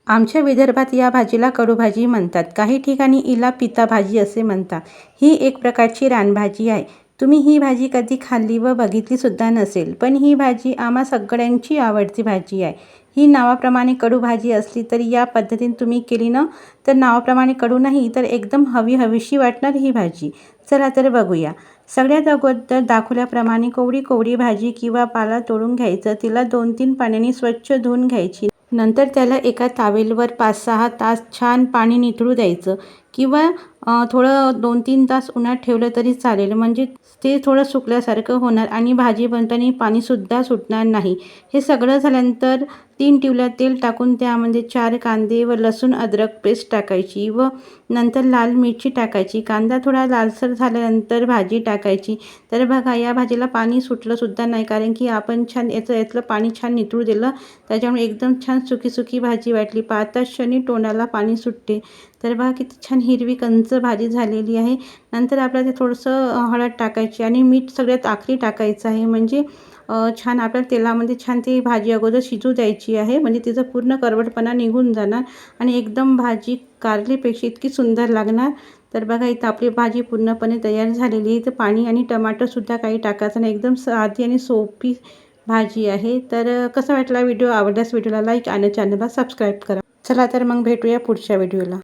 आमच्या विदर्भात या भाजीला कडूभाजी म्हणतात. काही ठिकाणी हिला पिता भाजी असे म्हणतात. ही एक प्रकारची रानभाजी आहे. तुम्ही ही भाजी कधी खाल्ली व बघितलीसुद्धा नसेल, पण ही भाजी आम्हा सगळ्यांची आवडती भाजी आहे. ही नावाप्रमाणे कडूभाजी असली तरी या पद्धतीने तुम्ही केली ना, तर नावाप्रमाणे कडू नाही तर एकदम हवीशी वाटणार ही भाजी. चला तर बघूया. सगळ्यात अगोदर दाखवल्याप्रमाणे कोवडी भाजी किंवा पाला तोडून घ्यायचं. तिला 2-3 पाण्याने स्वच्छ धुवून घ्यायची. नंतर त्याला एका तावेलवर 5-6 तास छान पाणी निथळू द्यायचं किंवा थोडं 2-3 तास उन्हात ठेवलं तरी चालेल, म्हणजे ते थोडं सुकल्यासारखं होणार आणि भाजी बनताना पाणीसुद्धा सुटणार नाही. हे सगळं झाल्यानंतर 3 टिवल्या तेल टाकून त्यामध्ये 4 कांदे व लसूण अद्रक पेस्ट टाकायची व नंतर लाल मिरची टाकायची. कांदा थोडा लालसर झाल्यानंतर भाजी टाकायची. तर बघा या भाजीला पाणी सुटलंसुद्धा नाही, कारण की आपण छान यातलं पाणी छान निथळू दिलं. त्याच्यामुळे एकदम छान सुकी भाजी वाटली. पाहताच क्षणी तोंडाला पाणी सुटते. तर बघा किती छान हिरवी कंच भाजी झालेली आहे. नंतर आपल्याला ते थोडंसं हळद टाकायची आणि मीठ सगळ्यात आखरी टाकायचं आहे, म्हणजे छान आपल्या तेलामध्ये छान ती भाजी अगोदर शिजू द्यायची आहे, म्हणजे तिचा पूर्ण करवटपणा निघून जाणार आणि एकदम भाजी कारलीपेक्षा इतकी सुंदर लागणार. तर बघा इथं आपली भाजी पूर्णपणे तयार झालेली आहे. तर पाणी आणि टमाटरसुद्धा काही टाकायचं नाही. एकदम साधी आणि सोपी भाजी आहे. तर कसा वाटला व्हिडिओ? आवडल्यास व्हिडिओला लाईक आणि चॅनलला सबस्क्राईब करा. चला तर मग भेटूया पुढच्या व्हिडिओला.